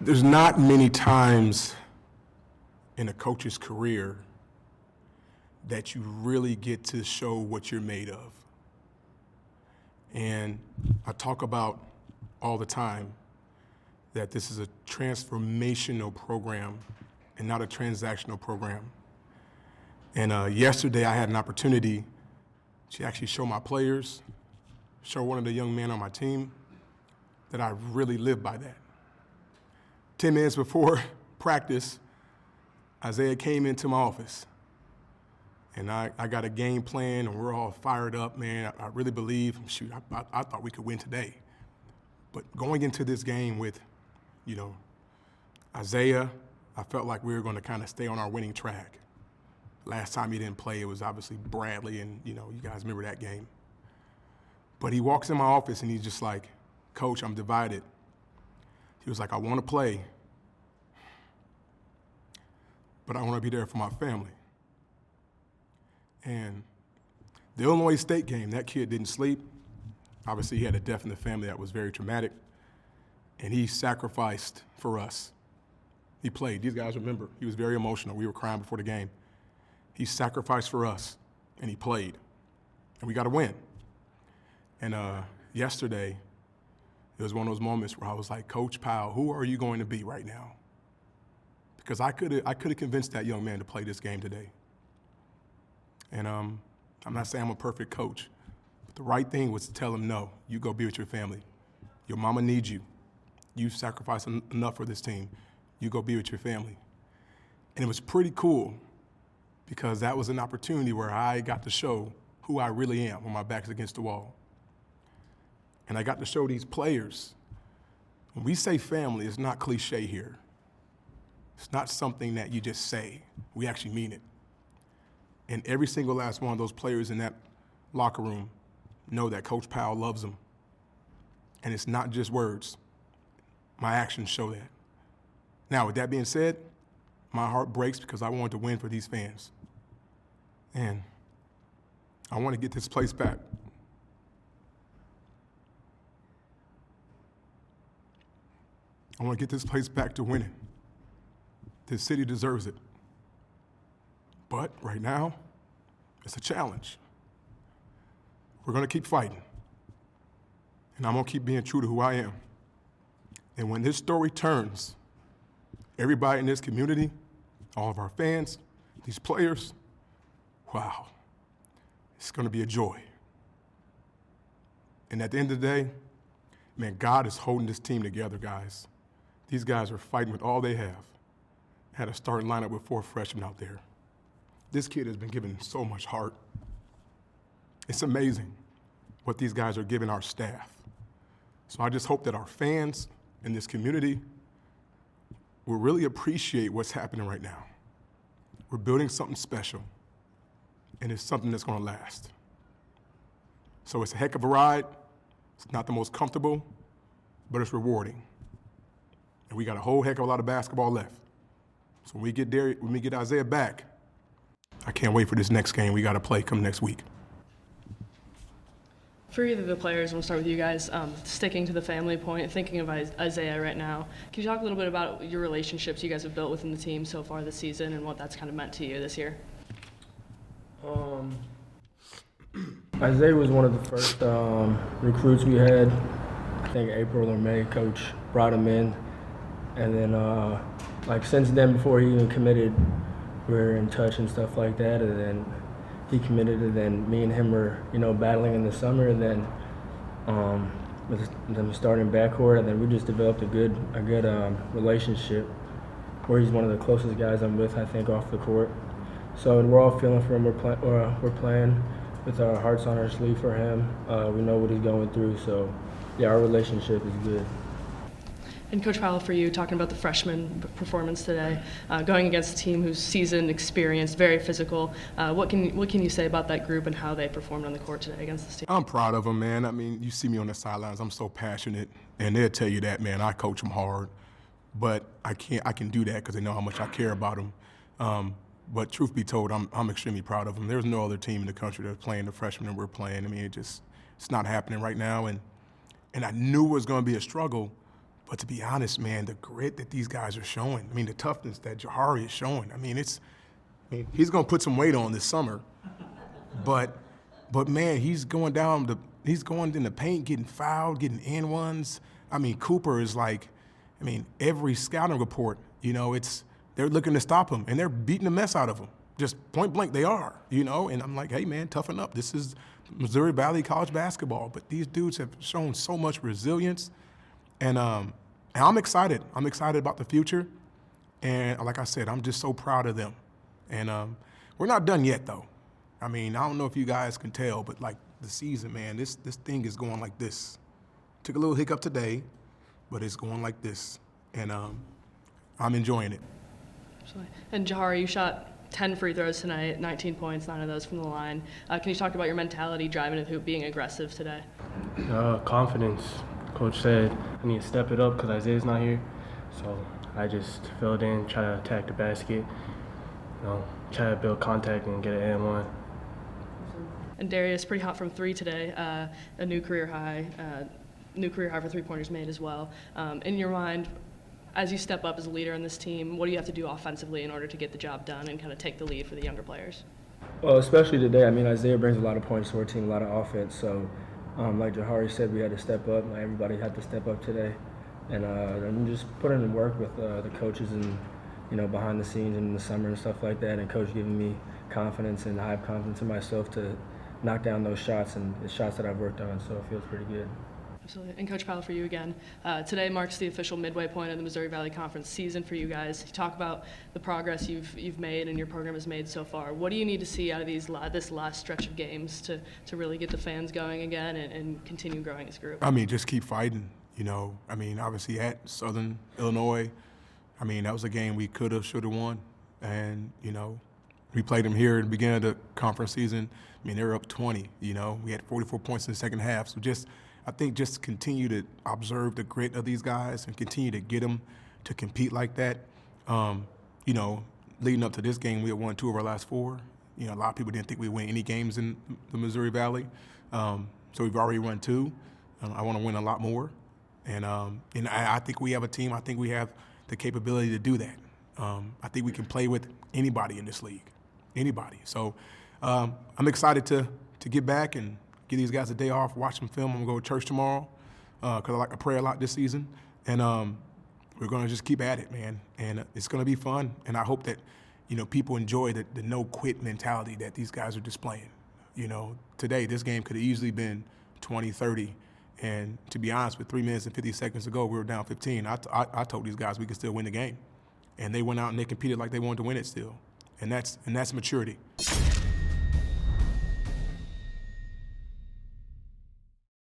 There's not many times in a coach's career that you really get to show what you're made of. And I talk about all the time that this is a transformational program and not a transactional program. And yesterday I had an opportunity to actually show my players, show one of the young men on my team that I really live by that. 10 minutes before practice, Isaiah came into my office. And I got a game plan, and we're all fired up, man. I really believe, shoot, I thought we could win today. But going into this game with, Isaiah, I felt like we were going to kind of stay on our winning track. Last time he didn't play, it was obviously Bradley, and, you guys remember that game. But he walks in my office, and he's just like, Coach, I'm divided. He was like, I want to play, but I want to be there for my family. And the Illinois State game, that kid didn't sleep. Obviously, he had a death in the family that was very traumatic, and he sacrificed for us. He played. These guys remember. He was very emotional. We were crying before the game. He sacrificed for us, and he played, and we got to win. And yesterday, it was one of those moments where I was like, Coach Powell, who are you going to be right now? Because I could have convinced that young man to play this game today. And I'm not saying I'm a perfect coach, but the right thing was to tell him, no, you go be with your family. Your mama needs you. You've sacrificed enough for this team. You go be with your family. And it was pretty cool because that was an opportunity where I got to show who I really am when my back's against the wall. And I got to show these players, when we say family, it's not cliche here. It's not something that you just say. We actually mean it. And every single last one of those players in that locker room know that Coach Powell loves them. And it's not just words. My actions show that. Now, with that being said, my heart breaks because I wanted to win for these fans. And I want to get this place back. I want to get this place back to winning. This city deserves it. But right now, it's a challenge. We're going to keep fighting. And I'm going to keep being true to who I am. And when this story turns, everybody in this community, all of our fans, these players, wow, it's going to be a joy. And at the end of the day, man, God is holding this team together, guys. These guys are fighting with all they have. Had a starting lineup with 4 freshmen out there. This kid has been given so much heart. It's amazing what these guys are giving our staff. So I just hope that our fans in this community will really appreciate what's happening right now. We're building something special, and it's something that's going to last. So it's a heck of a ride. It's not the most comfortable, but it's rewarding. And we got a whole heck of a lot of basketball left. So when we get Isaiah back, I can't wait for this next game we got to play come next week. For either of the players, we'll start with you guys, sticking to the family point, thinking of Isaiah right now. Can you talk a little bit about your relationships you guys have built within the team so far this season and what that's kind of meant to you this year? Isaiah was one of the first recruits we had. I think April or May, Coach brought him in. And then, since then, before he even committed, we were in touch and stuff like that. And then he committed, and then me and him were, battling in the summer. And then with them starting backcourt, and then we just developed a good relationship where he's one of the closest guys I'm with, I think, off the court. So we're all feeling for him. We're playing with our hearts on our sleeve for him. We know what he's going through. So, yeah, our relationship is good. And Coach Powell, for you, talking about the freshman performance today, going against a team who's seasoned, experienced, very physical, what can you say about that group and how they performed on the court today against this team? I'm proud of them, man. I mean, you see me on the sidelines. I'm so passionate, and they'll tell you that, man. I coach them hard, but I can do that because they know how much I care about them. But truth be told, I'm extremely proud of them. There's no other team in the country that's playing the freshmen that we're playing. I mean, it's not happening right now, and I knew it was going to be a struggle. But to be honest, man, the grit that these guys are showing, I mean, the toughness that Jahari is showing, I mean, he's going to put some weight on this summer. But man, he's going in the paint, getting fouled, getting N1s. I mean, Cooper is like, I mean, every scouting report, you know, they're looking to stop him, and they're beating the mess out of him. Just point blank, they are, you know. And I'm like, hey, man, toughen up. This is Missouri Valley college basketball. But these dudes have shown so much resilience, and I'm excited. I'm excited about the future, and like I said, I'm just so proud of them. And we're not done yet, though. I mean, I don't know if you guys can tell, but like the season, man, this thing is going like this. Took a little hiccup today, but it's going like this, and I'm enjoying it. Absolutely. And Jahari, you shot 10 free throws tonight, 19 points, 9 of those from the line. Can you talk about your mentality driving the hoop, being aggressive today? Confidence. Coach said I need to step it up because Isaiah's not here. So I just filled in, try to attack the basket, try to build contact and get an and 1. And Darius, pretty hot from 3 today, a new career high for three-pointers made as well. In your mind, as you step up as a leader in this team, what do you have to do offensively in order to get the job done and kind of take the lead for the younger players? Well, especially today, I mean, Isaiah brings a lot of points to our team, a lot of offense. So, like Jahari said, we had to step up. Everybody had to step up today. And just put in the work with the coaches and, behind the scenes in the summer and stuff like that. And Coach giving me confidence, and I have confidence in myself to knock down those shots and the shots that I've worked on. So it feels pretty good. Absolutely. And Coach Powell, for you again, today marks the official midway point of the Missouri Valley Conference season for you guys. You talk about the progress you've made and your program has made so far. What do you need to see out of this last stretch of games to really get the fans going again and continue growing as a group? I mean, just keep fighting, I mean, obviously at Southern Illinois, I mean, that was a game we could have, should have won. And, we played them here at the beginning of the conference season. I mean, they were up 20, we had 44 points in the second half. So I think just continue to observe the grit of these guys and continue to get them to compete like that. Leading up to this game, we had won 2 of our last 4. A lot of people didn't think we'd win any games in the Missouri Valley. So we've already won 2. I want to win a lot more. And I think we have a team. I think we have the capability to do that. I think we can play with anybody in this league, anybody. So I'm excited to get back and give these guys a day off, watch some film. I'm going to go to church tomorrow because I like to pray a lot this season. And we're going to just keep at it, man. And it's going to be fun. And I hope that, people enjoy the no-quit mentality that these guys are displaying. Today, this game could have easily been 20-30. And to be honest, with 3 minutes and 50 seconds to go, we were down 15. I told these guys we could still win the game. And they went out and they competed like they wanted to win it still. And that's maturity.